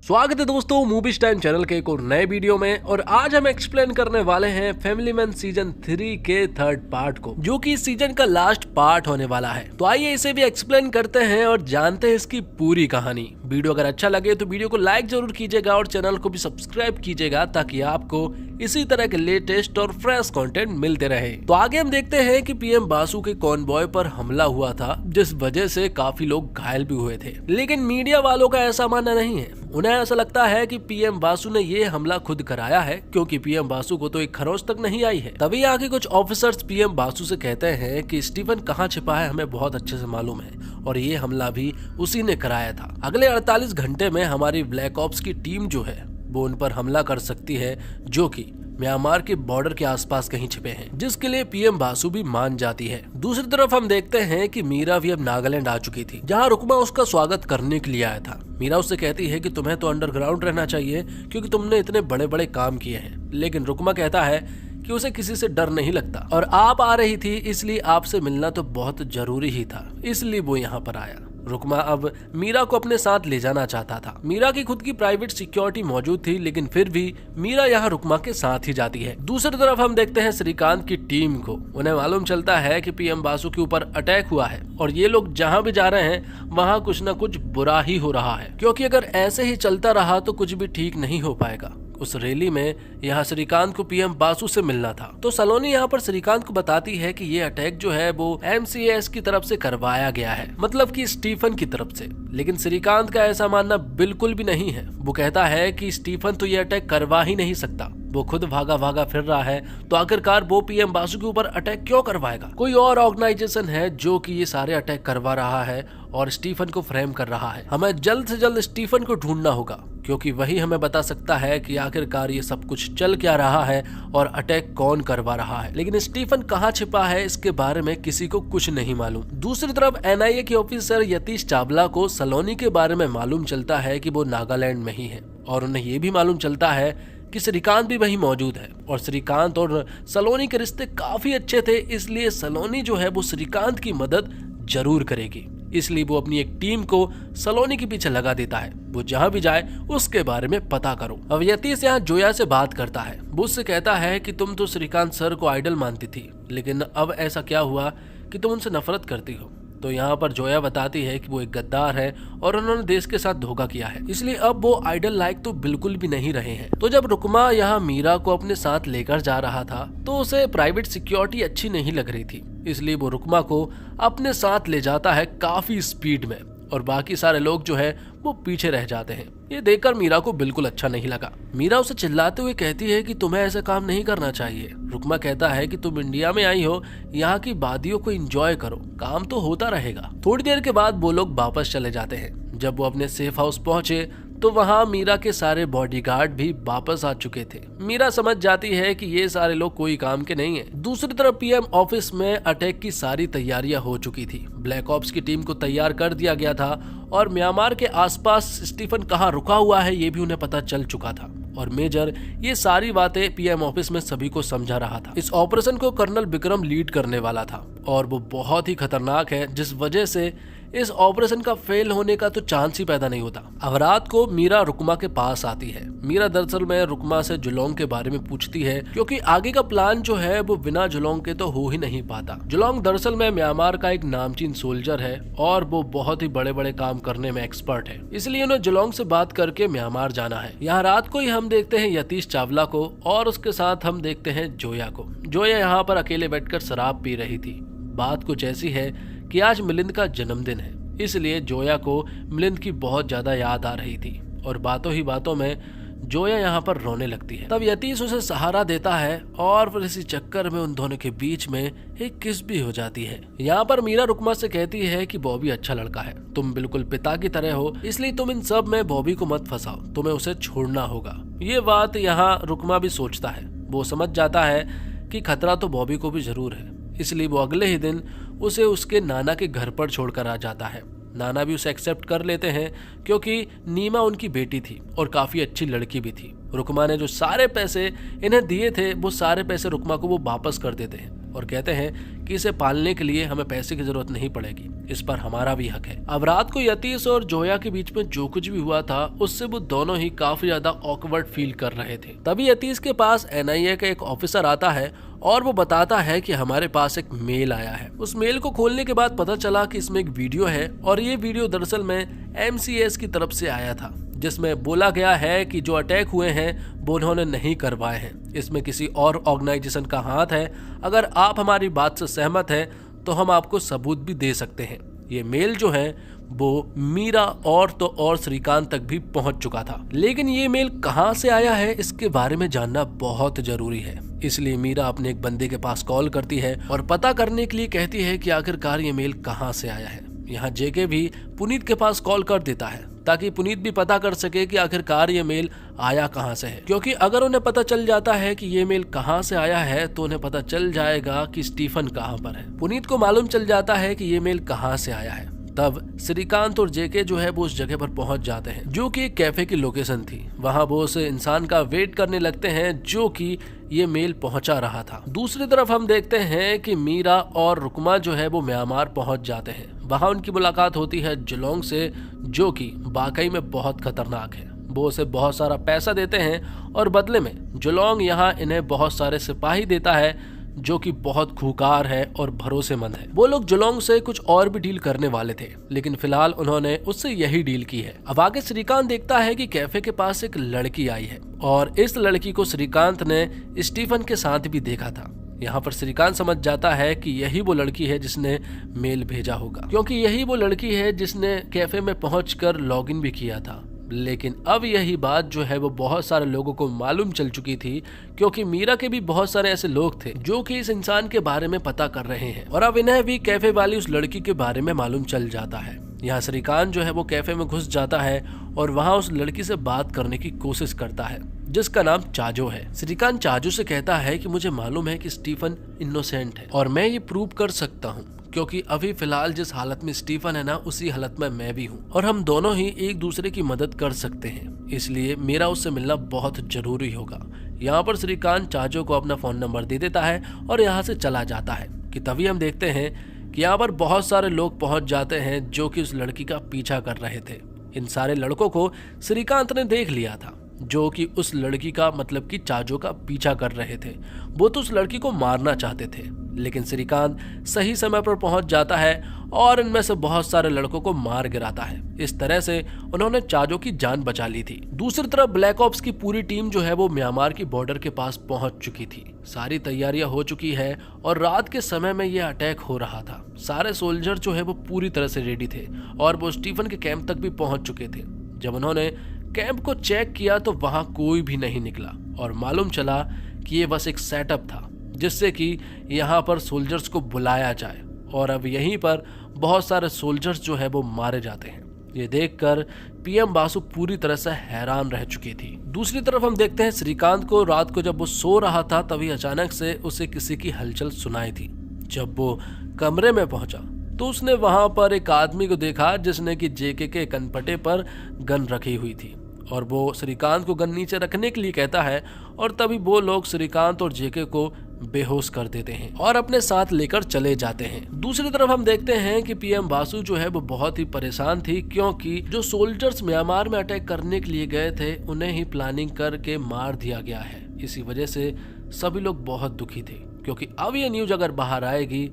स्वागत है दोस्तों मूवीज टाइम चैनल के एक और नए वीडियो में। और आज हम एक्सप्लेन करने वाले हैं फैमिली मैन सीजन 3 के थर्ड पार्ट को, जो कि इस सीजन का लास्ट पार्ट होने वाला है। तो आइए इसे भी एक्सप्लेन करते हैं और जानते हैं इसकी पूरी कहानी। वीडियो अगर अच्छा लगे तो वीडियो को लाइक जरूर कीजिएगा और चैनल को भी सब्सक्राइब कीजिएगा ताकि आपको इसी तरह के लेटेस्ट और फ्रेश कंटेंट मिलते रहे। तो आगे हम देखते हैं कि पीएम बासु के कॉन्वॉय पर हमला हुआ था, जिस वजह से काफी लोग घायल भी हुए थे। लेकिन मीडिया वालों का ऐसा मानना नहीं है। उन्हें ऐसा लगता है कि पीएम बासु ने ये हमला खुद कराया है, क्योंकि पीएम बासु को तो एक खरोच तक नहीं आई है। तभी यहाँ के कुछ ऑफिसर्स पीएम बासु से कहते हैं कि स्टीफन कहाँ छिपा है हमें बहुत अच्छे से मालूम है और ये हमला भी उसी ने कराया था। अगले 48 घंटे में हमारी ब्लैक ऑप्स की टीम जो है वो उन पर हमला कर सकती है, जो कि म्यांमार के बॉर्डर के आसपास कहीं छिपे हैं, जिसके लिए पीएम बासु भी मान जाती है। दूसरी तरफ हम देखते हैं कि मीरा भी अब नागालैंड आ चुकी थी, जहां रुकमा उसका स्वागत करने के लिए आया था। मीरा उससे कहती है कि तुम्हें तो अंडरग्राउंड रहना चाहिए क्योंकि तुमने इतने बड़े बड़े काम किए हैं। लेकिन रुकमा कहता है कि उसे किसी से डर नहीं लगता और आप आ रही थी इसलिए आपसे मिलना तो बहुत जरूरी ही था, इसलिए वो यहाँ पर आया। रुकमा अब मीरा को अपने साथ ले जाना चाहता था। मीरा की खुद की प्राइवेट सिक्योरिटी मौजूद थी, लेकिन फिर भी मीरा यहाँ रुकमा के साथ ही जाती है। दूसरी तरफ हम देखते हैं श्रीकांत की टीम को। उन्हें मालूम चलता है कि पीएम बासु के ऊपर अटैक हुआ है और ये लोग जहाँ भी जा रहे हैं वहाँ कुछ न कुछ बुरा ही हो रहा है, क्योंकि अगर ऐसे ही चलता रहा तो कुछ भी ठीक नहीं हो पाएगा। उस रैली में यहाँ श्रीकांत को पीएम बासु से मिलना था, तो सलोनी यहाँ पर श्रीकांत को बताती है कि ये अटैक जो है वो MCAS की तरफ से करवाया गया है, मतलब कि स्टीफन की तरफ से। लेकिन श्रीकांत का ऐसा मानना बिल्कुल भी नहीं है। वो कहता है कि स्टीफन तो ये अटैक करवा ही नहीं सकता, वो खुद भागा भागा फिर रहा है, तो आखिरकार वो पीएम बासु के ऊपर अटैक क्यों करवाएगा। कोई और ऑर्गेनाइजेशन है जो कि ये सारे अटैक करवा रहा है और स्टीफन को फ्रेम कर रहा है। हमें जल्द से जल्द स्टीफन को ढूंढना होगा, क्योंकि वही हमें बता सकता है कि आखिरकार ये सब कुछ चल क्या रहा है और अटैक कौन करवा रहा है। लेकिन स्टीफन कहाँ छिपा है इसके बारे में किसी को कुछ नहीं मालूम। दूसरी तरफ NIA के ऑफिसर यतीश चावला को सलोनी के बारे में मालूम चलता है कि वो नागालैंड में ही है, और उन्हें ये भी मालूम चलता है कि श्रीकांत भी वहीं मौजूद है। और श्रीकांत और सलोनी के रिश्ते काफी अच्छे थे, इसलिए सलोनी जो है वो श्रीकांत की मदद जरूर करेगी। इसलिए वो अपनी एक टीम को सलोनी के पीछे लगा देता है, वो जहाँ भी जाए उसके बारे में पता करो। अब यतीश यहाँ जोया से बात करता है। वो उससे कहता है कि तुम तो श्रीकांत सर को आइडल मानती थी, लेकिन अब ऐसा क्या हुआ कि तुम उनसे नफरत करती हो। तो यहाँ पर जोया बताती है कि वो एक गद्दार है और उन्होंने देश के साथ धोखा किया है, इसलिए अब वो आइडल लायक तो बिल्कुल भी नहीं रहे हैं। तो जब रुकमा यहाँ मीरा को अपने साथ लेकर जा रहा था तो उसे प्राइवेट सिक्योरिटी अच्छी नहीं लग रही थी, इसलिए वो रुकमा को अपने साथ ले जाता है काफी स्पीड में, और बाकी सारे लोग जो है वो पीछे रह जाते हैं। ये देखकर मीरा को बिल्कुल अच्छा नहीं लगा। मीरा उसे चिल्लाते हुए कहती है कि तुम्हें ऐसा काम नहीं करना चाहिए। रुकमा कहता है कि तुम इंडिया में आई हो, यहाँ की वादियों को एंजॉय करो, काम तो होता रहेगा। थोड़ी देर के बाद वो लोग वापस चले जाते हैं। जब वो अपने सेफ हाउस पहुंचे तो वहाँ मीरा के सारे बॉडीगार्ड भी वापस आ चुके थे। मीरा समझ जाती है कि ये सारे लोग कोई काम के नहीं हैं। दूसरी तरफ पीएम ऑफिस में अटैक की सारी तैयारियां हो चुकी थी। ब्लैक ऑप्स की टीम को तैयार कर दिया गया था और म्यांमार के आसपास स्टीफन कहाँ रुका हुआ है ये भी उन्हें पता चल चुका था। और मेजर ये सारी बातें पीएम ऑफिस में सभी को समझा रहा था। इस ऑपरेशन को कर्नल विक्रम लीड करने वाला था और वो बहुत ही खतरनाक है, जिस वजह से इस ऑपरेशन का फेल होने का तो चांस ही पैदा नहीं होता। अब रात को मीरा रुकमा के पास आती है। मीरा दरअसल में रुकमा से जुलोंग के बारे में पूछती है, क्योंकि आगे का प्लान जो है वो बिना जुलोंग के तो हो ही नहीं पाता। जुलोंग दरअसल में म्यांमार का एक नामचीन सोल्जर है और वो बहुत ही बड़े बड़े काम करने में एक्सपर्ट है, इसलिए उन्हें जुलोंग से बात करके म्यांमार जाना है। यहाँ रात को ही हम देखते हैं यतीश चावला को और उसके साथ हम देखते हैं जोया को। जोया यहाँ पर अकेले बैठकर शराब पी रही थी। बात कुछ ऐसी है कि आज मिलिंद का जन्मदिन है, इसलिए जोया को मिलिंद की बहुत ज्यादा याद आ रही थी और बातों ही बातों में जोया यहाँ पर रोने लगती है। तब यतीश उसे सहारा देता है और फिर इसी चक्कर में उन दोनों के बीच में एक किस भी हो जाती है। यहाँ पर मीरा रुकमा से कहती है कि बॉबी अच्छा लड़का है, तुम बिल्कुल पिता की तरह हो, इसलिए तुम इन सब में बॉबी को मत फंसाओ, तुम्हें उसे छोड़ना होगा। ये बात यहाँ रुकमा भी सोचता है। वो समझ जाता है कि खतरा तो बॉबी को भी जरूर है, इसलिए वो अगले ही दिन उसे उसके नाना के घर पर छोड़कर आ जाता है। नाना भी उसे एक्सेप्ट कर लेते हैं, क्योंकि नीमा उनकी बेटी थी और काफी अच्छी लड़की भी थी। रुकमा ने जो सारे पैसे इन्हें दिए थे वो सारे पैसे रुकमा को वो वापस कर देते हैं और कहते हैं कि इसे पालने के लिए हमें पैसे की जरूरत नहीं पड़ेगी, इस पर हमारा भी हक है। अब रात को यतीश और जोया के बीच में जो कुछ भी हुआ था उससे वो दोनों ही काफी ज्यादा ऑकवर्ड फील कर रहे थे। तभी यतीश के पास NIA का एक ऑफिसर आता है और वो बताता है कि हमारे पास एक मेल आया है। उस मेल को खोलने के बाद पता चला कि इसमें एक वीडियो है और ये वीडियो दरअसल में MCS की तरफ से आया था, जिसमें बोला गया है कि जो अटैक हुए हैं वो उन्होंने नहीं करवाए हैं, इसमें किसी और ऑर्गेनाइजेशन का हाथ है। अगर आप हमारी बात से सहमत हैं तो हम आपको सबूत भी दे सकते हैं। ये मेल जो है वो मीरा और तो और श्रीकांत तक भी पहुंच चुका था, लेकिन ये मेल कहां से आया है इसके बारे में जानना बहुत जरूरी है। इसलिए मीरा अपने एक बंदे के पास कॉल करती है और पता करने के लिए कहती है कि आखिरकार ये मेल कहां से आया है। यहाँ जेके भी पुनीत के पास कॉल कर देता है ताकि पुनीत भी पता कर सके कि आखिरकार ये मेल आया कहां से है, क्योंकि अगर उन्हें पता चल जाता है कि ये मेल कहां से आया है तो उन्हें पता चल जाएगा कि स्टीफन कहां पर है। पुनीत को मालूम चल जाता है कि ये मेल कहां से आया है। तब श्रीकांत और जेके जो है वो उस जगह पर पहुंच जाते हैं जो कि एक कैफे की लोकेशन थी। वहां वो उस इंसान का वेट करने लगते हैं जो कि ये मेल पहुंचा रहा था। दूसरी तरफ हम देखते हैं कि मीरा और रुकमा जो है वो म्यांमार पहुंच जाते हैं। वहां उनकी मुलाकात होती है जुलोंग से, जो कि वाकई में बहुत खतरनाक है। वो उसे बहुत सारा पैसा देते हैं और बदले में जुलोंग यहाँ इन्हें बहुत सारे सिपाही देता है जो कि बहुत खूंखार है और भरोसेमंद है। वो लोग जुलोंग से कुछ और भी डील करने वाले थे, लेकिन फिलहाल उन्होंने उससे यही डील की है। अब आगे श्रीकांत देखता है कि कैफे के पास एक लड़की आई है और इस लड़की को श्रीकांत ने स्टीफन के साथ भी देखा था। यहाँ पर श्रीकांत समझ जाता है कि यही वो लड़की है जिसने मेल भेजा होगा, क्योंकि यही वो लड़की है जिसने कैफे में पहुंचकर लॉगिन भी किया था। लेकिन अब यही बात जो है वो बहुत सारे लोगों को मालूम चल चुकी थी, क्योंकि मीरा के भी बहुत सारे ऐसे लोग थे जो कि इस इंसान के बारे में पता कर रहे हैं और अब इन्हें भी कैफे वाली उस लड़की के बारे में मालूम चल जाता है। यहाँ श्रीकांत जो है वो कैफे में घुस जाता है और वहाँ उस लड़की से बात करने की कोशिश करता है जिसका नाम चाजो है। श्रीकांत चाजो से कहता है कि मुझे मालूम है कि स्टीफन इनोसेंट है और मैं ये प्रूव कर सकता हूँ, क्योंकि अभी फिलहाल जिस हालत में स्टीफन है ना उसी हालत में मैं भी हूँ और हम दोनों ही एक दूसरे की मदद कर सकते हैं, इसलिए मेरा उससे मिलना बहुत जरूरी होगा। यहाँ पर श्रीकांत चाजो को अपना फोन नंबर दे देता है और यहाँ से चला जाता है कि तभी हम देखते हैं कि यहाँ पर बहुत सारे लोग पहुंच जाते हैं जो कि उस लड़की का पीछा कर रहे थे। इन सारे लड़कों को श्रीकांत ने देख लिया था जो कि उस लड़की का मतलब कि चाजो का पीछा कर रहे थे। वो तो उस लड़की को मारना चाहते थे, लेकिन श्रीकांत सही समय पर पहुंच जाता है और इनमें से बहुत सारे लड़कों को मार गिराता है। इस तरह से उन्होंने चाजो की जान बचा ली थी। दूसरी तरफ ब्लैक ऑप्स की पूरी टीम जो है वो म्यांमार की बॉर्डर के पास पहुंच चुकी थी। सारी तैयारियां हो चुकी है और रात के समय में ये अटैक हो रहा था। सारे सोल्जर जो है वो पूरी तरह से रेडी थे और वो स्टीफन के कैंप तक भी पहुंच चुके थे। जब उन्होंने कैंप को चेक किया तो वहां कोई भी नहीं निकला और मालूम चला कि ये बस एक सेटअप था जिससे कि यहाँ पर सोल्जर्स को बुलाया जाए और अब यहीं पर बहुत सारे सोल्जर्स जो है वो मारे जाते हैं। ये देखकर PM बासु पूरी तरह से हैरान रह चुकी थी। दूसरी तरफ हम देखते हैं श्रीकांत को रात को जब वो सो रहा था तभी अचानक से उसे किसी की हलचल सुनाई थी। जब वो कमरे में पहुंचा तो उसने वहां पर एक आदमी को देखा जिसने कि जेके के कनपटे पर गन रखी हुई थी और वो श्रीकांत को गन नीचे रखने के लिए कहता है और तभी वो लोग श्रीकांत और जेके को बेहोश कर देते हैं और अपने साथ लेकर चले जाते हैं। दूसरी तरफ हम देखते हैं कि PM बासु जो है वो बहुत ही परेशान थी, क्योंकि जो सोल्जर्स म्यांमार में अटैक करने के लिए गए थे उन्हें ही प्लानिंग करके मार दिया गया है। इसी वजह से सभी लोग बहुत दुखी थे, क्योंकि अब ये न्यूज अगर बाहर आएगी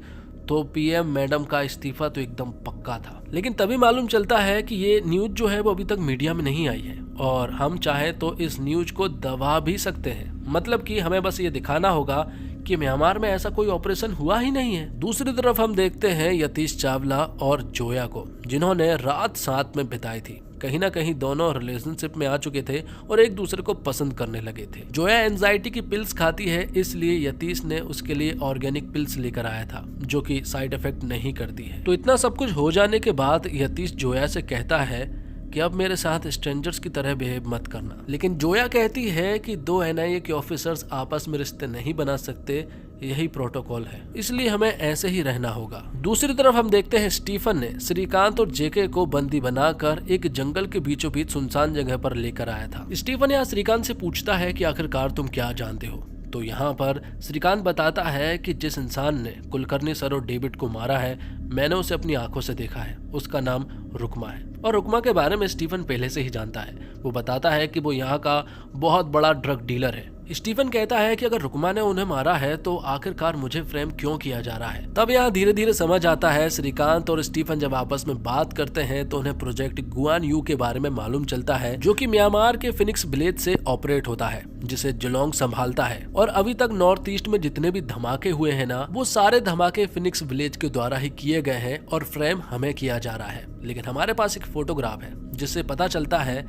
तो PM मैडम का इस्तीफा तो एकदम पक्का था। लेकिन तभी मालूम चलता है कि ये न्यूज जो है वो अभी तक मीडिया में नहीं आई है और हम चाहे तो इस न्यूज को दबा भी सकते हैं। मतलब कि हमें बस ये दिखाना होगा कि म्यांमार में ऐसा कोई ऑपरेशन हुआ ही नहीं है। दूसरी तरफ हम देखते हैं यतीश चावला और जोया को, जिन्होंने रात साथ में बिताई थी। कहीं ना कहीं दोनों रिलेशनशिप में आ चुके थे और एक दूसरे को पसंद करने लगे थे। जोया एंजाइटी की पिल्स खाती है, इसलिए यतीश ने उसके लिए ऑर्गेनिक पिल्स लेकर आया था जो कि साइड इफेक्ट नहीं करती है। तो इतना सब कुछ हो जाने के बाद यतीश जोया से कहता है कि अब मेरे साथ स्ट्रेंजर्स की तरह बिहेव मत करना, लेकिन जोया कहती है कि दो NIA के ऑफिसर्स आपस में रिश्ते नहीं बना सकते, यही प्रोटोकॉल है, इसलिए हमें ऐसे ही रहना होगा। दूसरी तरफ हम देखते हैं स्टीफन ने श्रीकांत और जेके को बंदी बनाकर एक जंगल के बीचों बीच सुनसान जगह पर लेकर आया था। स्टीफन यहाँ श्रीकांत से पूछता है कि आखिरकार तुम क्या जानते हो। तो यहाँ पर श्रीकांत बताता है कि जिस इंसान ने कुलकर्णी सर और डेविड को मारा है मैंने उसे अपनी आंखों से देखा है, उसका नाम रुकमा है। और रुकमा के बारे में स्टीफन पहले से ही जानता है। वो बताता है कि वो यहाँ का बहुत बड़ा ड्रग डीलर है। स्टीफन कहता है कि अगर रुकमा ने उन्हें मारा है तो आखिरकार मुझे फ्रेम क्यों किया जा रहा है। तब यहाँ धीरे धीरे समझ आता है। श्रीकांत और स्टीफन जब आपस में बात करते हैं तो उन्हें प्रोजेक्ट गुआन यू के बारे में मालूम चलता है, जो कि म्यांमार के फिनिक्स विलेज से ऑपरेट होता है, जिसे जुलोंग संभालता है। और अभी तक नॉर्थ ईस्ट में जितने भी धमाके हुए हैं ना, वो सारे धमाके फिनिक्स विलेज के द्वारा ही किए गए हैं और फ्रेम हमें किया जा रहा है। लेकिन हमारे पास एक फोटोग्राफ है जिससे पता चलता है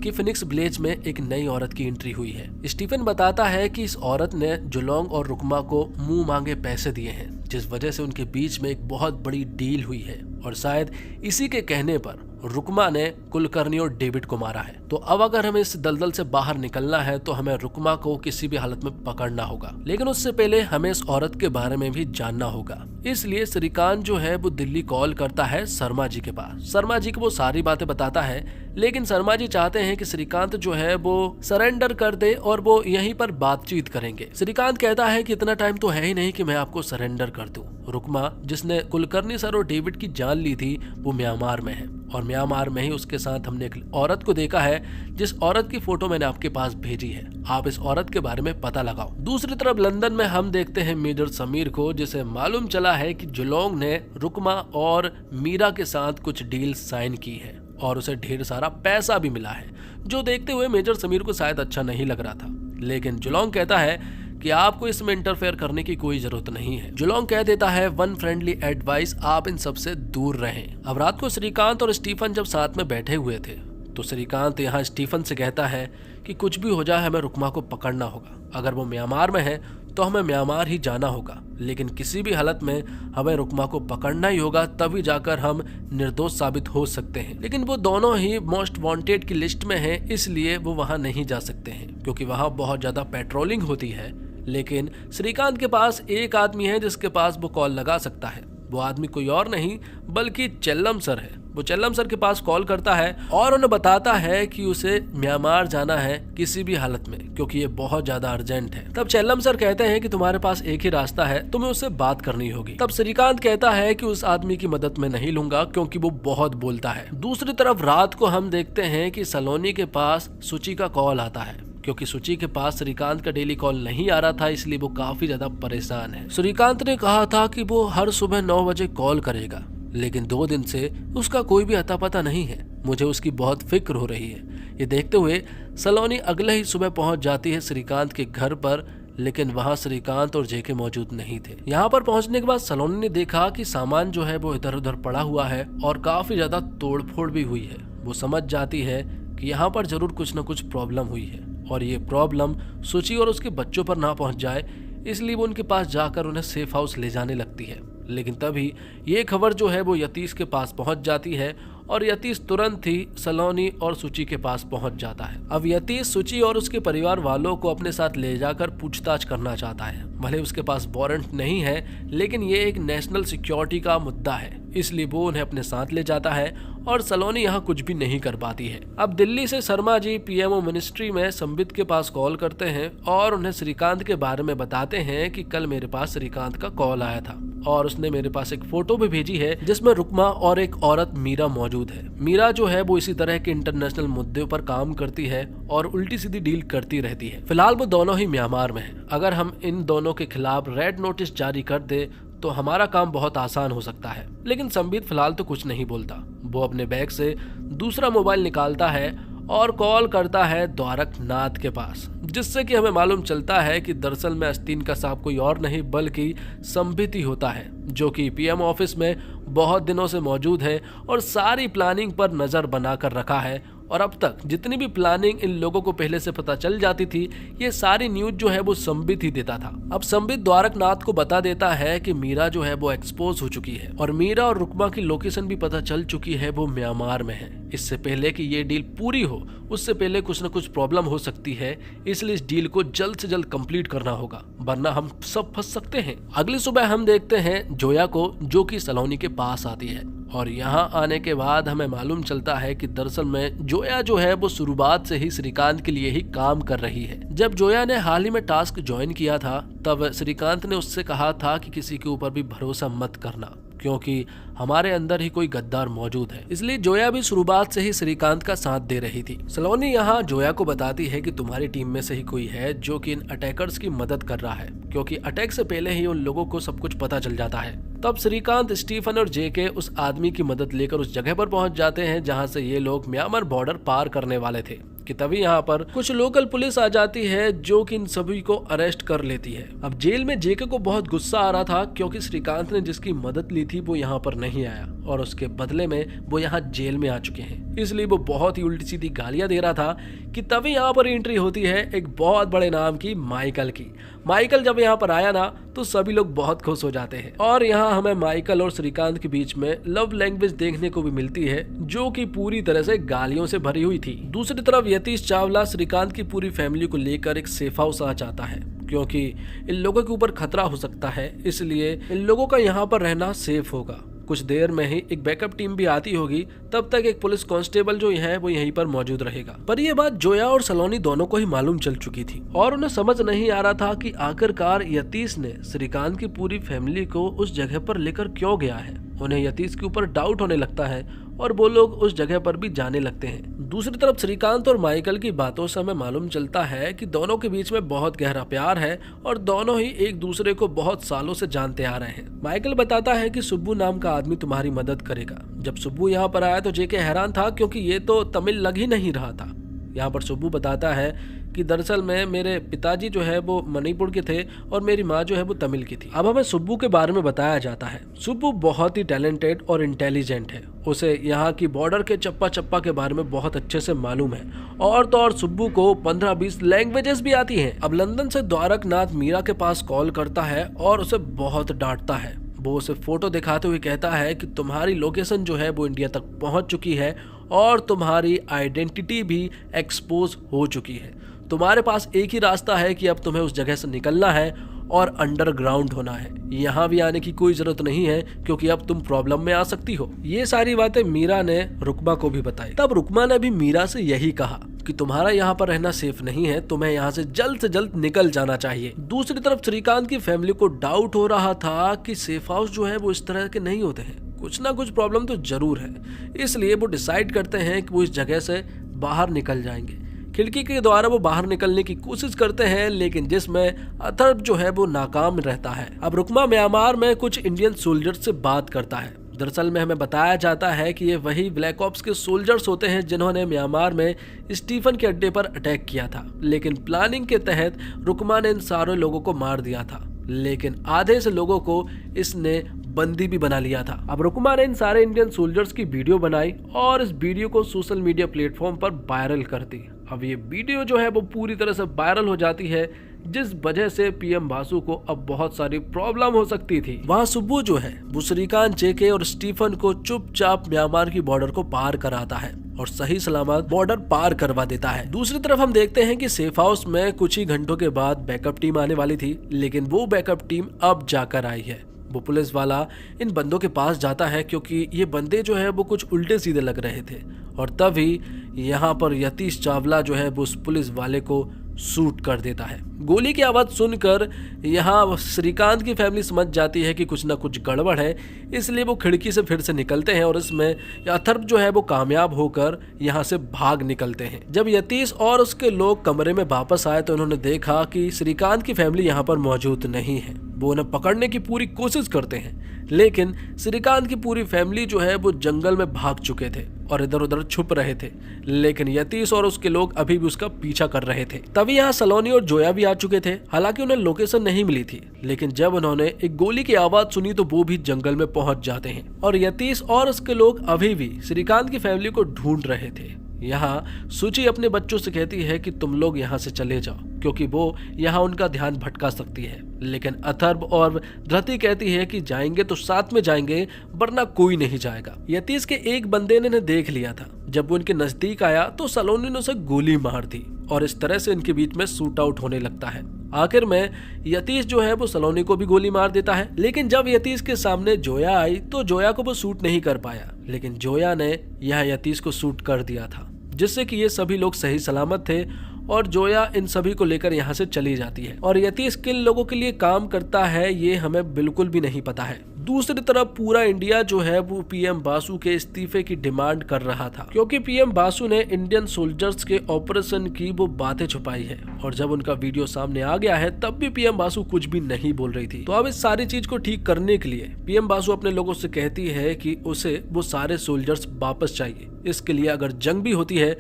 कि फिनिक्स विलेज में एक नई औरत की एंट्री हुई है। स्टीफन बताता है कि इस औरत ने जुलोंग और रुकमा को मुंह मांगे पैसे दिए हैं, जिस वजह से उनके बीच में एक बहुत बड़ी डील हुई है और शायद इसी के कहने पर रुकमा ने कुलकर्णी और डेविड को मारा है। तो अब अगर हमें इस दलदल से बाहर निकलना है तो हमें रुकमा को किसी भी हालत में पकड़ना होगा, लेकिन उससे पहले हमें इस औरत के बारे में भी जानना होगा। इसलिए श्रीकांत जो है वो दिल्ली कॉल करता है शर्मा जी के पास। शर्मा जी को वो सारी बातें बताता है, लेकिन शर्मा जी चाहते हैं कि श्रीकांत जो है वो सरेंडर कर दे और वो यहीं पर बातचीत करेंगे। श्रीकांत कहता है कि इतना टाइम तो है ही नहीं कि मैं आपको सरेंडर कर दूं। रुकमा, जिसने कुलकर्णी सर और डेविड की जान ली थी, वो म्यांमार में है और म्यांमार में ही उसके साथ हमने एक औरत को देखा है, जिस औरत की फोटो मैंने आपके पास भेजी है। आप इस औरत के बारे में पता लगाओ। दूसरी तरफ लंदन में हम देखते हैं मेजर समीर को, जिसे मालूम चला है कि जुलोंग ने रुकमा और मीरा के साथ कुछ डील साइन की है और उसे ढेर सारा पैसा भी मिला है, जो देखते हुए मेजर समीर को शायद अच्छा नहीं लग रहा था। लेकिन जुलोंग कहता है कि आपको इसमें इंटरफेयर करने की कोई जरूरत नहीं है। जुलोंग कह देता है, वन फ्रेंडली एडवाइस, आप इन सब से दूर रहें। अब रात को श्रीकांत और स्टीफन जब साथ में बैठे हुए थे तो श्रीकांत यहाँ स्टीफन से कहता है कि कुछ भी हो जाए हमें रुकमा को पकड़ना होगा। अगर वो म्यांमार में है तो हमें म्यांमार ही जाना होगा, लेकिन किसी भी हालत में हमें रुकमा को पकड़ना ही होगा, तभी जाकर हम निर्दोष साबित हो सकते हैं। लेकिन वो दोनों ही मोस्ट वांटेड की लिस्ट में हैं, इसलिए वो वहां नहीं जा सकते हैं क्योंकि वहां बहुत ज्यादा पेट्रोलिंग होती है। लेकिन श्रीकांत के पास एक आदमी है जिसके पास वो कॉल लगा सकता है। वो आदमी कोई और नहीं बल्कि चेल्लम सर है। वो चेल्लम सर के पास कॉल करता है और उन्हें बताता है कि उसे म्यांमार जाना है किसी भी हालत में, क्योंकि ये बहुत ज्यादा अर्जेंट है। तब चेल्लम सर कहते हैं कि तुम्हारे पास एक ही रास्ता है, तुम्हें उससे बात करनी होगी। तब श्रीकांत कहता है कि उस आदमी की मदद में नहीं लूंगा क्योंकि वो बहुत बोलता है। दूसरी तरफ रात को हम देखते हैं कि सलोनी के पास सुची का कॉल आता है, क्योंकि सुची के पास श्रीकांत का डेली कॉल नहीं आ रहा था, इसलिए वो काफी ज्यादा परेशान है। श्रीकांत ने कहा था कि वो हर सुबह 9 बजे कॉल करेगा, लेकिन 2 दिन से उसका कोई भी अता पता नहीं है। मुझे उसकी बहुत फिक्र हो रही है। ये देखते हुए सलोनी अगले ही सुबह पहुंच जाती है श्रीकांत के घर पर, लेकिन वहां श्रीकांत और जेके मौजूद नहीं थे। यहाँ पर पहुंचने के बाद सलोनी ने देखा कि सामान जो है वो इधर उधर पड़ा हुआ है और काफी ज्यादा तोड़फोड़ भी हुई है। वो समझ जाती है कि यहाँ पर जरूर कुछ न कुछ प्रॉब्लम हुई है और ये प्रॉब्लम सुची और उसके बच्चों पर ना पहुंच जाए, इसलिए वो उनके पास जाकर उन्हें सेफ हाउस ले जाने लगती है। लेकिन तभी ये खबर जो है वो यतीश के पास पहुंच जाती है और यतीश तुरंत ही सलोनी और सुची के पास पहुंच जाता है। अब यतीश सुची और उसके परिवार वालों को अपने साथ ले जाकर पूछताछ करना चाहता है। भले उसके पास वारंट नहीं है, लेकिन ये एक नेशनल सिक्योरिटी का मुद्दा है, इसलिए वो उन्हें अपने साथ ले जाता है और सलोनी यहाँ कुछ भी नहीं कर पाती है। अब दिल्ली से शर्मा जी पीएमओ मिनिस्ट्री में संबित के पास कॉल करते हैं और उन्हें श्रीकांत के बारे में बताते हैं कि कल मेरे पास श्रीकांत का कॉल आया था और उसने मेरे पास एक फोटो भी भेजी है जिसमें रुकमा और एक औरत मीरा मौजूद है। मीरा जो है वो इसी तरह के इंटरनेशनल मुद्दों पर काम करती है और उल्टी सीधी डील करती रहती है। फिलहाल वो दोनों ही म्यांमार में है। अगर हम इन दोनों के खिलाफ रेड नोटिस जारी कर दे तो हमारा काम बहुत आसान हो सकता है। लेकिन संबित फिलहाल तो कुछ नहीं बोलता। वो अपने बैग से दूसरा मोबाइल निकालता है और कॉल करता है द्वारक नाथ के पास, जिससे कि हमें मालूम चलता है कि दरअसल में अस्तीन का सांप कोई और नहीं बल्कि संबित ही होता है, जो कि पीएम ऑफिस में बहुत दिनों से मौजूद है और सारी प्लानिंग पर नजर बनाकर रखा है। और अब तक जितनी भी प्लानिंग इन लोगों को पहले से पता चल जाती थी, ये सारी न्यूज जो है वो संबित ही देता था। अब संबित द्वारकनाथ को बता देता है कि मीरा जो है वो एक्सपोज हो चुकी है और मीरा और रुकमा की लोकेशन भी पता चल चुकी है, वो म्यांमार में है। इससे पहले कि ये डील पूरी हो उससे पहले कुछ न कुछ प्रॉब्लम हो सकती है, इसलिए इस डील को जल्द से जल्द कंप्लीट करना होगा, वरना हम सब फंस सकते हैं। अगली सुबह हम देखते हैं जोया को, जो कि सलोनी के पास आती है और यहाँ आने के बाद हमें मालूम चलता है कि दरअसल में जोया जो है वो शुरुआत से ही श्रीकांत के लिए ही काम कर रही है। जब जोया ने हाल ही में टास्क ज्वाइन किया था तब श्रीकांत ने उससे कहा था कि किसी के ऊपर भी भरोसा मत करना, क्योंकि हमारे अंदर ही कोई गद्दार मौजूद है। इसलिए जोया भी शुरुआत से ही श्रीकांत का साथ दे रही थी। सलोनी यहाँ जोया को बताती है कि तुम्हारी टीम में से ही कोई है जो कि इन अटैकर्स की मदद कर रहा है, क्योंकि अटैक से पहले ही उन लोगों को सब कुछ पता चल जाता है। तब श्रीकांत, स्टीफन और जेके उस आदमी की मदद लेकर उस जगह पर पहुंच जाते हैं जहां से ये लोग म्यांमार बॉर्डर पार करने वाले थे कि तभी यहाँ पर कुछ लोकल पुलिस आ जाती है जो कि इन सभी को अरेस्ट कर लेती है। अब जेल में जेके को बहुत गुस्सा आ रहा था क्योंकि श्रीकांत ने जिसकी मदद ली थी वो यहाँ पर नहीं आया और उसके बदले में वो यहाँ जेल में आ चुके हैं, इसलिए वो बहुत ही उल्टी सीधी गालियां दे रहा था कि तभी यहाँ पर एंट्री होती है एक बहुत बड़े नाम की माइकल की। माइकल जब यहाँ पर आया ना तो सभी लोग बहुत खुश हो जाते हैं और यहाँ हमें माइकल और श्रीकांत के बीच में लव लैंग्वेज देखने को भी मिलती है जो कि पूरी तरह से गालियों से भरी हुई थी। दूसरी तरफ यतीश चावला श्रीकांत की पूरी फैमिली को लेकर एक सेफ हाउस आ जाता है क्योंकि इन लोगों के ऊपर खतरा हो सकता है, इसलिए इन लोगों का यहाँ पर रहना सेफ होगा। कुछ देर में ही एक बैकअप टीम भी आती होगी, तब तक एक पुलिस कांस्टेबल जो है वो यहीं पर मौजूद रहेगा। पर ये बात जोया और सलोनी दोनों को ही मालूम चल चुकी थी और उन्हें समझ नहीं आ रहा था कि आखिरकार यतीश ने श्रीकांत की पूरी फैमिली को उस जगह पर लेकर क्यों गया है। उन्हें यतीश के ऊपर डाउट होने लगता है और वो लोग उस जगह पर भी जाने लगते हैं। दूसरी तरफ श्रीकांत और माइकल की बातों से हमें मालूम चलता है कि दोनों के बीच में बहुत गहरा प्यार है और दोनों ही एक दूसरे को बहुत सालों से जानते आ रहे हैं। माइकल बताता है कि सुब्बू नाम का आदमी तुम्हारी मदद करेगा। जब सुब्बू यहाँ पर आया तो जेके हैरान था क्योंकि ये तो तमिल लग ही नहीं रहा था। यहाँ पर सुब्बू बताता है कि दरअसल में मेरे पिताजी जो है वो मणिपुर के थे और मेरी माँ जो है वो तमिल की थी। अब हमें सुब्बू के बारे में बताया जाता है। सुब्बू बहुत ही टैलेंटेड और इंटेलिजेंट है। उसे यहाँ की बॉर्डर के चप्पा चप्पा के बारे में बहुत अच्छे से मालूम है और तो और सुब्बू को 15-20 लैंग्वेजेस भी आती हैं। अब लंदन से द्वारकनाथ मीरा के पास कॉल करता है और उसे बहुत डांटता है। वो उसे फोटो दिखाते हुए कहता है कि तुम्हारी लोकेशन जो है वो इंडिया तक पहुंच चुकी है और तुम्हारी आइडेंटिटी भी एक्सपोज हो चुकी है। तुम्हारे पास एक ही रास्ता है कि अब तुम्हें उस जगह से निकलना है और अंडरग्राउंड होना है। यहाँ भी आने की कोई जरूरत नहीं है क्योंकि अब तुम प्रॉब्लम में आ सकती हो। ये सारी बातें मीरा ने रुकमा को भी बताई। तब रुकमा ने भी मीरा से यही कहा कि तुम्हारा यहाँ पर रहना सेफ नहीं है, तुम्हें यहाँ से जल्द निकल जाना चाहिए। दूसरी तरफ श्रीकांत की फैमिली को डाउट हो रहा था कि सेफ हाउस जो है वो इस तरह के नहीं होते हैं, कुछ ना कुछ प्रॉब्लम तो जरूर है। इसलिए वो डिसाइड करते हैं कि वो इस जगह से बाहर निकल जाएंगे। खिड़की के द्वारा वो बाहर निकलने की कोशिश करते हैं लेकिन जिसमें अथर्व जो है वो नाकाम रहता है। अब रुकमा म्यांमार में कुछ इंडियन सोल्जर्स से बात करता है। दरअसल में हमें बताया जाता है कि ये वही ब्लैक ऑप्स के सोल्जर्स होते हैं जिन्होंने म्यांमार में स्टीफन के अड्डे पर अटैक किया था, लेकिन प्लानिंग के तहत रुकमा ने इन सारे लोगों को मार दिया था, लेकिन आधे से लोगों को इसने बंदी भी बना लिया था। अब रुकमा ने इन सारे इंडियन सोल्जर्स की वीडियो बनाई और इस वीडियो को सोशल मीडिया प्लेटफॉर्म पर वायरल कर दी। अब ये वीडियो जो है वो पूरी तरह से वायरल हो जाती है जिस वजह से पीएम बासु को अब बहुत सारी प्रॉब्लम हो सकती थी। वहाँ सुब्बू जो है वो श्रीकांत, जेके और स्टीफन को चुपचाप म्यांमार की बॉर्डर को पार कराता है और सही सलामत बॉर्डर पार करवा देता है। दूसरी तरफ हम देखते हैं कि सेफ हाउस में कुछ ही घंटों के बाद बैकअप टीम आने वाली थी, लेकिन वो बैकअप टीम अब जाकर आई है। वो पुलिस वाला इन बंदों के पास जाता है क्योंकि ये बंदे जो है वो कुछ उल्टे सीधे लग रहे थे और तभी यहाँ पर यतीश चावला जो है वो उस पुलिस वाले को शूट कर देता है। गोली की आवाज सुनकर यहाँ श्रीकांत की फैमिली समझ जाती है कि कुछ ना कुछ गड़बड़ है, इसलिए वो खिड़की से फिर से निकलते हैं और इसमें अथर्व जो है वो कामयाब होकर यहाँ से भाग निकलते हैं। जब यतीश और उसके लोग कमरे में वापस आए तो उन्होंने देखा कि श्रीकांत की फैमिली यहाँ पर मौजूद नहीं है। वो उन्हें पकड़ने की पूरी कोशिश करते हैं, लेकिन श्रीकांत की पूरी फैमिली जो है वो जंगल में भाग चुके थे और इधर उधर छुप रहे थे, लेकिन यतीश और उसके लोग अभी भी उसका पीछा कर रहे थे। तभी यहाँ सलोनी और जोया भी आ चुके थे। हालांकि उन्हें लोकेशन नहीं मिली थी, लेकिन जब उन्होंने एक गोली की आवाज सुनी तो वो भी जंगल में पहुंच जाते हैं और यतीश और उसके लोग अभी भी श्रीकांत की फैमिली को ढूंढ रहे थे। यहाँ सूची अपने बच्चों से कहती है कि तुम लोग यहाँ से चले जाओ क्योंकि वो यहाँ उनका ध्यान भटका सकती है, लेकिन अथर्व और धृति कहती है कि जाएंगे तो साथ में जाएंगे वरना कोई नहीं जाएगा। यतीश के एक बंदे ने देख लिया था। जब वो उनके नजदीक आया तो सलोनी ने उसे गोली मार दी और इस तरह से इनके बीच में शूट आउट होने लगता है। आखिर में यतीश जो है वो सलोनी को भी गोली मार देता है, लेकिन जब यतीश के सामने जोया आई तो जोया को वो शूट नहीं कर पाया, लेकिन जोया ने यह यतीश को शूट कर दिया था, जिससे कि ये सभी लोग सही सलामत थे और जोया इन सभी को लेकर यहाँ से चली जाती है। और यतीश किन लोगों के लिए काम करता है ये हमें बिल्कुल भी नहीं पता है। दूसरी तरफ पूरा इंडिया जो है वो पीएम बासु के इस्तीफे की डिमांड कर रहा था, क्योंकि पीएम बासु ने इंडियन सोल्जर्स के ऑपरेशन की वो बातें छुपाई है और जब उनका वीडियो सामने आ गया है तब भी पीएम बासु कुछ भी नहीं बोल रही थी। तो अब इस सारी चीज को ठीक करने के लिए पीएम बासु अपने लोगों से कहती है कि उसे वो सारे सोल्जर्स वापस चाहिए। इसके लिए अगर जंग भी होती है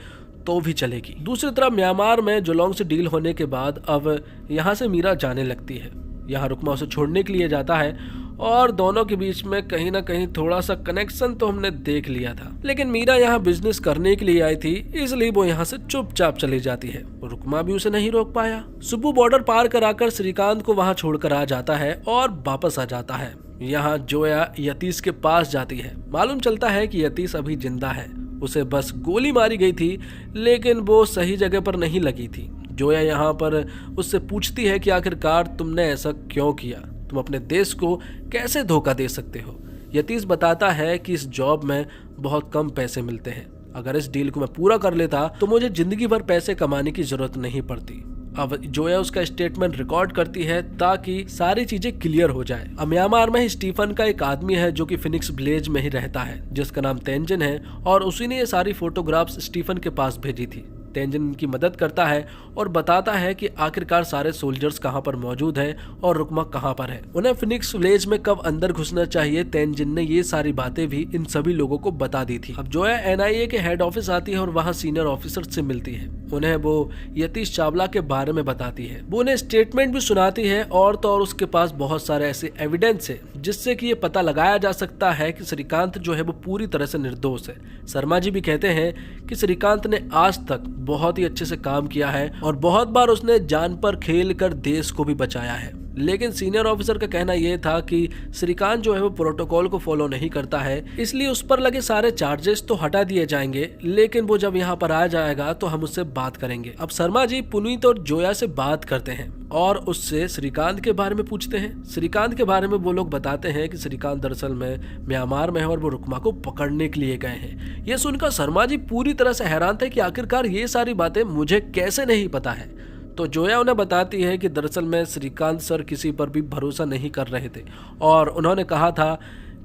तो भी चलेगी। दूसरी तरफ म्यांमार में जुलोंग से डील होने के बाद अब यहाँ से मीरा जाने लगती है। यहाँ रुकमा उसे छोड़ने के लिए जाता है और दोनों के बीच में कहीं ना कहीं थोड़ा सा कनेक्शन तो हमने देख लिया था, लेकिन मीरा यहाँ बिजनेस करने के लिए आई थी, इसलिए वो यहाँ से चुपचाप चली जाती है। रुकमा भी उसे नहीं रोक पाया। सुब्बू बॉर्डर पार कराकर श्रीकांत को वहाँ छोड़कर आ जाता है और वापस आ जाता है। यहाँ जोया यतीश के पास जाती है। मालूम चलता है कि यतीश अभी जिंदा है, उसे बस गोली मारी गई थी, लेकिन वो सही जगह पर नहीं लगी थी। जोया यहाँ पर उससे पूछती है कि आखिरकार तुमने ऐसा क्यों किया, तुम अपने देश को कैसे धोखा दे सकते हो। यतीश बताता है कि इस जॉब में बहुत कम पैसे मिलते हैं, अगर इस डील को मैं पूरा कर लेता तो मुझे जिंदगी भर पैसे कमाने की जरूरत नहीं पड़ती। अब जोया उसका स्टेटमेंट रिकॉर्ड करती है ताकि सारी चीजें क्लियर हो जाए। अब म्यांमार में स्टीफन का एक आदमी है जो कि फिनिक्स विलेज में ही रहता है, जिसका नाम तेंजिन है, और उसी ने ये सारी फोटोग्राफ्स स्टीफन के पास भेजी थी। तेंजिन उनकी मदद करता है और बताता है कि आखिरकार सारे सोल्जर्स कहां पर मौजूद हैं और रुकमा कहां पर है, उन्हें फिनिक्स विलेज में कब अंदर घुसना चाहिए। तेंजिन ने ये सारी बातें भी इन सभी लोगों को बता दी थी। अब जोया एनआईए के हेड ऑफिस आती है और वहां सीनियर ऑफिसर से मिलती है। उन्हें वो यतीश चावला के बारे में बताती है, वो उन्हें स्टेटमेंट भी सुनाती है और तो और उसके पास बहुत सारे ऐसे एविडेंस है जिससे कि ये पता लगाया जा सकता है कि श्रीकांत जो है वो पूरी तरह से निर्दोष है। शर्मा जी भी कहते हैं कि श्रीकांत ने आज तक बहुत ही अच्छे से काम किया है और बहुत बार उसने जान पर खेल कर देश को भी बचाया है, लेकिन सीनियर ऑफिसर का कहना यह था कि श्रीकांत जो है वो प्रोटोकॉल को फॉलो नहीं करता है, इसलिए उस पर लगे सारे चार्जेस तो हटा दिए जाएंगे, लेकिन वो जब यहाँ पर आ जाएगा तो हम उससे बात करेंगे। अब शर्मा जी पुनीत और जोया से बात करते हैं और उससे श्रीकांत के बारे में पूछते हैं। श्रीकांत के बारे में वो लोग बताते हैं कि श्रीकांत दरअसल में म्यांमार में है और वो रुकमा को पकड़ने के लिए गए हैं। ये सुनकर शर्मा जी पूरी तरह से हैरान थे कि आखिरकार ये सारी बातें मुझे कैसे नहीं पता है। तो जोया उन्हें बताती है कि दरअसल में श्रीकांत सर किसी पर भी भरोसा नहीं कर रहे थे और उन्होंने कहा था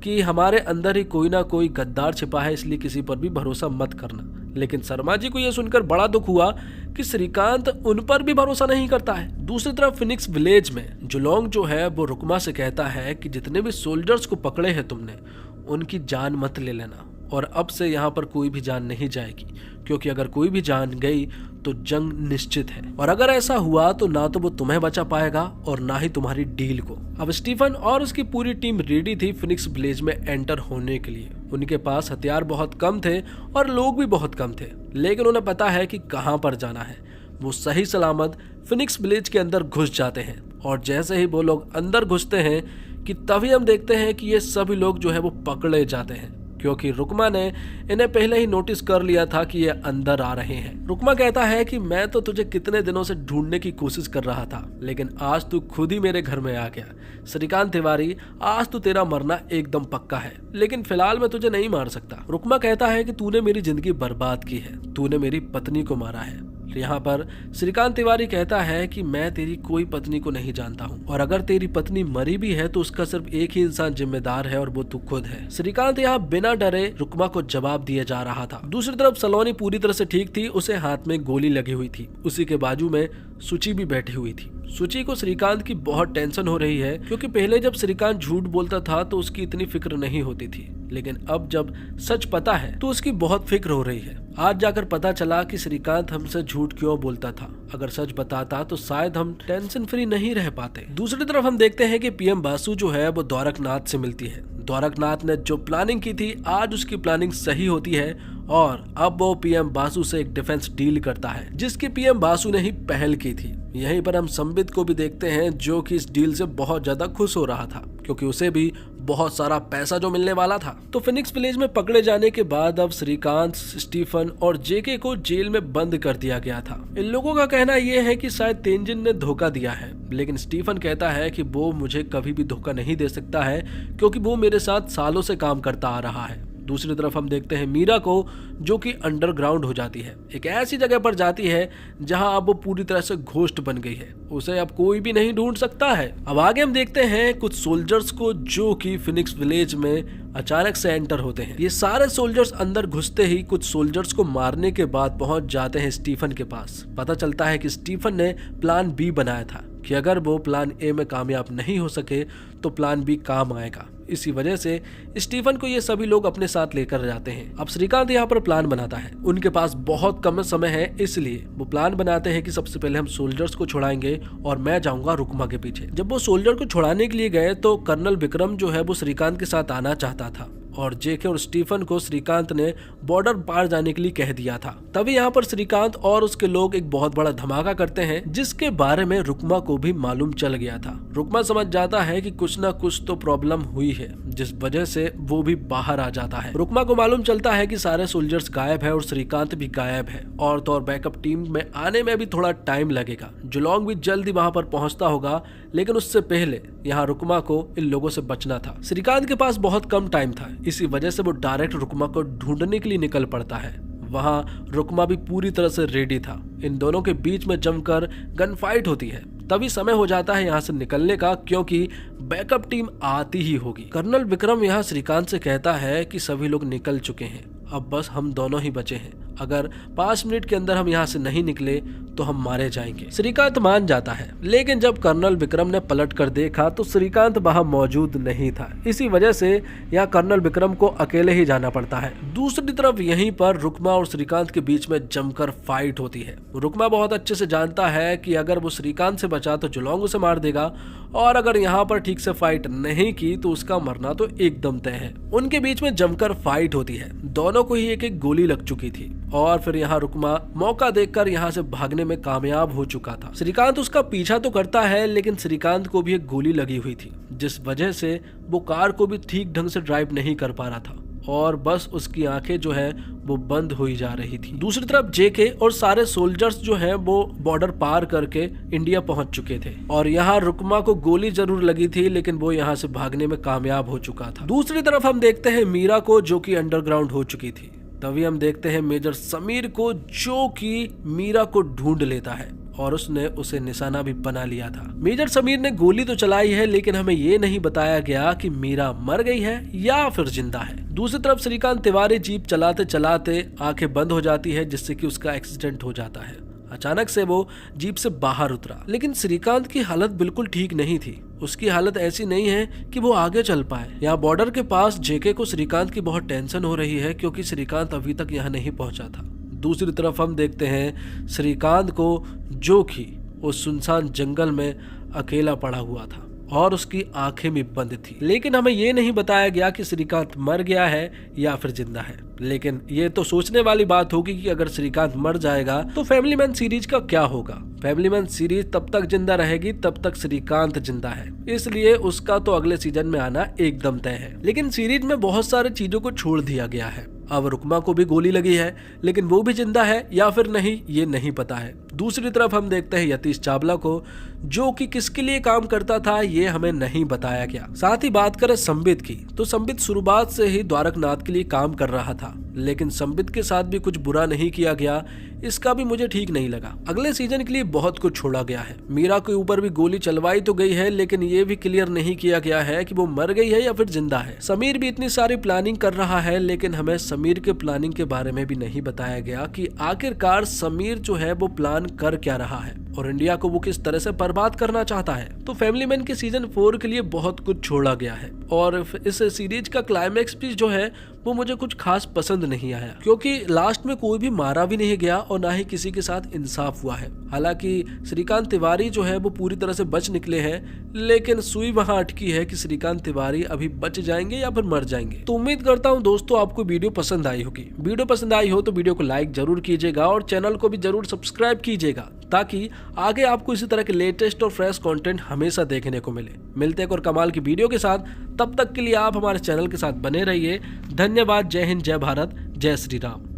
कि हमारे अंदर ही कोई ना कोई गद्दार छिपा है, इसलिए किसी पर भी भरोसा मत करना। लेकिन शर्मा जी को यह सुनकर बड़ा दुख हुआ कि श्रीकांत उन पर भी भरोसा नहीं करता है। दूसरी तरफ फिनिक्स विलेज में जुलोंग जो है वो रुकमा से कहता है कि जितने भी सोल्जर्स को पकड़े हैं तुमने, उनकी जान मत ले लेना और अब से यहाँ पर कोई भी जान नहीं जाएगी, क्योंकि अगर कोई भी जान गई तो जंग निश्चित है और अगर ऐसा हुआ तो ना तो वो तुम्हें बचा पाएगा और ना ही तुम्हारी डील को। अब स्टीफन और उसकी पूरी टीम रेडी थी फिनिक्स विलेज में एंटर होने के लिए। उनके पास हथियार बहुत कम थे और लोग भी बहुत कम थे, लेकिन उन्हें पता है कि कहां पर जाना है। वो सही सलामत फिनिक्स विलेज के अंदर घुस जाते हैं और जैसे ही वो लोग अंदर घुसते हैं कि तभी हम देखते हैं कि ये सभी लोग जो है वो पकड़े जाते हैं, क्योंकि रुकमा ने इन्हें पहले ही नोटिस कर लिया था कि ये अंदर आ रहे हैं। रुकमा कहता है कि मैं तो तुझे कितने दिनों से ढूंढने की कोशिश कर रहा था, लेकिन आज तू खुद ही मेरे घर में आ गया। श्रीकांत तिवारी, आज तो तेरा मरना एकदम पक्का है, लेकिन फिलहाल मैं तुझे नहीं मार सकता। रुकमा कहता है कि तूने मेरी जिंदगी बर्बाद की है, तूने मेरी पत्नी को मारा है। यहाँ पर श्रीकांत तिवारी कहता है कि मैं तेरी कोई पत्नी को नहीं जानता हूँ और अगर तेरी पत्नी मरी भी है तो उसका सिर्फ एक ही इंसान जिम्मेदार है और वो तू खुद है। श्रीकांत यहाँ बिना डरे रुकमा को जवाब दिया जा रहा था। दूसरी तरफ सलोनी पूरी तरह से ठीक थी, उसे हाथ में गोली लगी हुई थी। उसी के बाजू में सुची भी बैठी हुई थी। सुची को श्रीकांत की बहुत टेंशन हो रही है, क्योंकि पहले जब श्रीकांत झूठ बोलता था तो उसकी इतनी फिक्र नहीं होती थी, लेकिन अब जब सच पता है तो उसकी बहुत फिक्र हो रही है। आज जाकर पता चला कि श्रीकांत हमसे झूठ क्यों बोलता था। अगर सच बताता तो शायद हम टेंशन फ्री नहीं रह पाते। दूसरी तरफ हम देखते हैं कि पीएम बासु जो है वो द्वारकनाथ से मिलती है। द्वारकनाथ ने जो प्लानिंग की थी, आज उसकी प्लानिंग सही होती है और अब वो पीएम बासु से एक डिफेंस डील करता है, जिसकी पीएम बासु ने ही पहल की थी। यहीं पर हम संबित को भी देखते हैं जो कि इस डील से बहुत ज्यादा खुश हो रहा था क्योंकि उसे भी बहुत सारा पैसा जो मिलने वाला था। तो फिनिक्स विलेज में पकड़े जाने के बाद अब श्रीकांत, स्टीफन और जेके को जेल में बंद कर दिया गया था। इन लोगों का कहना यह है कि शायद तेंजिन ने धोखा दिया है, लेकिन स्टीफन कहता है कि वो मुझे कभी भी धोखा नहीं दे सकता है क्योंकि वो मेरे साथ सालों से काम करता आ रहा है। दूसरी तरफ हम देखते हैं मीरा को जो कि अंडरग्राउंड हो जाती है, एक ऐसी जगह पर जाती है जहां अब वो पूरी तरह से घोस्ट बन गई है, उसे अब कोई भी नहीं ढूंढ सकता है। अब आगे हम देखते हैं कुछ सोल्जर्स को जो कि फिनिक्स विलेज में अचानक से एंटर होते हैं। ये सारे सोल्जर्स अंदर घुसते ही कुछ सोल्जर्स को मारने के बाद पहुंच जाते हैं स्टीफन के पास। पता चलता है कि स्टीफन ने प्लान बी बनाया था कि अगर वो प्लान ए में कामयाब नहीं हो सके तो प्लान बी काम आएगा। इसी वजह से स्टीफन को ये सभी लोग अपने साथ लेकर जाते हैं। अब श्रीकांत यहाँ पर प्लान बनाता है, उनके पास बहुत कम समय है इसलिए वो प्लान बनाते हैं कि सबसे पहले हम सोल्जर्स को छुड़ाएंगे और मैं जाऊंगा रुकमा के पीछे। जब वो सोल्जर को छुड़ाने के लिए गए तो कर्नल विक्रम जो है वो श्रीकांत के साथ आना चाहता था और जेके और स्टीफन को श्रीकांत ने बॉर्डर पार जाने के लिए कह दिया था। तभी यहाँ पर श्रीकांत और उसके लोग एक बहुत बड़ा धमाका करते हैं जिसके बारे में रुकमा को भी मालूम चल गया था। रुकमा समझ जाता है कि कुछ ना कुछ तो प्रॉब्लम हुई है जिस वजह से वो भी बाहर आ जाता है। रुकमा को मालूम चलता है कि सारे सोल्जर्स गायब है और श्रीकांत भी गायब है और तो और बैकअप टीम में आने में भी थोड़ा टाइम लगेगा। जुलोंग भी जल्दी वहां पर पहुंचता होगा, लेकिन उससे पहले यहाँ रुकमा को इन लोगों से बचना था। श्रीकांत के पास बहुत कम टाइम था, इसी वजह से वो डायरेक्ट रुकमा को ढूंढने के लिए निकल पड़ता है। वहाँ रुकमा भी पूरी तरह से रेडी था। इन दोनों के बीच में जमकर गन फाइट होती है। तभी समय हो जाता है यहाँ से निकलने का क्योंकि बैकअप टीम आती ही होगी। कर्नल विक्रम यहाँ श्रीकांत से कहता है कि सभी लोग निकल चुके हैं, अब बस हम दोनों ही बचे हैं। अगर 5 मिनट के अंदर हम यहाँ से नहीं निकले तो हम मारे जाएंगे। श्रीकांत मान जाता है, लेकिन जब कर्नल विक्रम ने पलट कर देखा तो श्रीकांत वहां मौजूद नहीं था। इसी वजह से यहाँ कर्नल विक्रम को अकेले ही जाना पड़ता है। दूसरी तरफ यहीं पर रुकमा और श्रीकांत के बीच में जमकर फाइट होती है। रुकमा बहुत अच्छे से जानता है कि अगर वो श्रीकांत से बचा तो जुलोंग उसे मार देगा और अगर यहाँ पर ठीक से फाइट नहीं की तो उसका मरना तो एकदम तय है। उनके बीच में जमकर फाइट होती है, दोनों को ही एक एक गोली लग चुकी थी और फिर यहाँ रुकमा मौका देखकर यहाँ से भागने में कामयाब हो चुका था। श्रीकांत उसका पीछा तो करता है, लेकिन श्रीकांत को भी एक गोली लगी हुई थी जिस वजह से वो कार को भी ठीक ढंग से ड्राइव नहीं कर पा रहा था और बस उसकी आंखें जो है वो बंद हुई जा रही थी। दूसरी तरफ जेके और सारे सोल्जर्स जो हैं वो बॉर्डर पार करके इंडिया पहुंच चुके थे और यहाँ रुकमा को गोली जरूर लगी थी, लेकिन वो यहाँ से भागने में कामयाब हो चुका था। दूसरी तरफ हम देखते हैं मीरा को जो कि अंडरग्राउंड हो चुकी थी। तभी हम देखते हैं मेजर समीर को जो कि मीरा को ढूंढ लेता है और उसने उसे निशाना भी बना लिया था। मेजर समीर ने गोली तो चलाई है, लेकिन हमें ये नहीं बताया गया कि मीरा मर गई है या फिर जिंदा है। दूसरी तरफ श्रीकांत तिवारी जीप चलाते चलाते आंखें बंद हो जाती है जिससे कि उसका एक्सीडेंट हो जाता है। अचानक से वो जीप से बाहर उतरा, लेकिन श्रीकांत की हालत बिल्कुल ठीक नहीं थी। उसकी हालत ऐसी नहीं है कि वो आगे चल पाए। यहाँ बॉर्डर के पास जेके को श्रीकांत की बहुत टेंशन हो रही है क्योंकि श्रीकांत अभी तक यहाँ नहीं पहुंचा था। दूसरी तरफ हम देखते हैं श्रीकांत को जो कि उस सुनसान जंगल में अकेला पड़ा हुआ था और उसकी आंखें भी बंद थी, लेकिन हमें ये नहीं बताया गया कि श्रीकांत मर गया है या फिर जिंदा है। लेकिन ये तो सोचने वाली बात होगी कि अगर श्रीकांत मर जाएगा तो फैमिली मैन सीरीज का क्या होगा। फैमिली मैन सीरीज तब तक जिंदा रहेगी तब तक श्रीकांत जिंदा है, इसलिए उसका तो अगले सीजन में आना एकदम तय है। लेकिन सीरीज में बहुत सारी चीजों को छोड़ दिया गया है। अब रुकमा को भी गोली लगी है, लेकिन वो भी जिंदा है या फिर नहीं ये नहीं पता है। दूसरी तरफ हम देखते हैं यतीश चावला को जो कि किसके लिए काम करता था ये हमें नहीं बताया गया। साथ ही बात करें संबित की तो संबित शुरुआत से ही द्वारकनाथ के लिए काम कर रहा था, लेकिन संबित के साथ भी कुछ बुरा नहीं किया गया, इसका भी मुझे ठीक नहीं लगा। अगले सीजन के लिए बहुत कुछ छोड़ा गया है। मीरा के ऊपर भी गोली चलवाई तो गई है, लेकिन ये भी क्लियर नहीं किया गया है कि वो मर गई है या फिर जिंदा है। समीर भी इतनी सारी प्लानिंग कर रहा है, लेकिन हमें समीर के प्लानिंग के बारे में भी नहीं बताया गया कि आखिरकार समीर जो है वो प्लान कर क्या रहा है और इंडिया को वो किस तरह से बर्बाद करना चाहता है। तो फैमिली मैन के सीजन 4 के लिए बहुत कुछ छोड़ा गया है और इस सीरीज का क्लाइमैक्स भी जो है वो मुझे कुछ खास पसंद नहीं आया, क्योंकि लास्ट में कोई भी मारा भी नहीं गया और ना ही किसी के साथ इंसाफ हुआ है। हालांकि श्रीकांत तिवारी जो है वो पूरी तरह से बच निकले हैं, लेकिन सुई वहां अटकी है कि श्रीकांत तिवारी अभी बच जाएंगे या फिर मर जाएंगे। तो उम्मीद करता हूं दोस्तों आपको वीडियो पसंद आई होगी। वीडियो पसंद आई हो तो वीडियो को लाइक जरूर कीजिएगा और चैनल को भी जरूर सब्सक्राइब कीजिएगा ताकि आगे आपको इसी तरह के लेटेस्ट और फ्रेश कंटेंट हमेशा देखने को मिले। मिलते हैं एक और कमाल की वीडियो के साथ, तब तक के लिए आप हमारे चैनल के साथ बने रहिए। धन्यवाद। जय हिंद, जय भारत, जय श्री राम।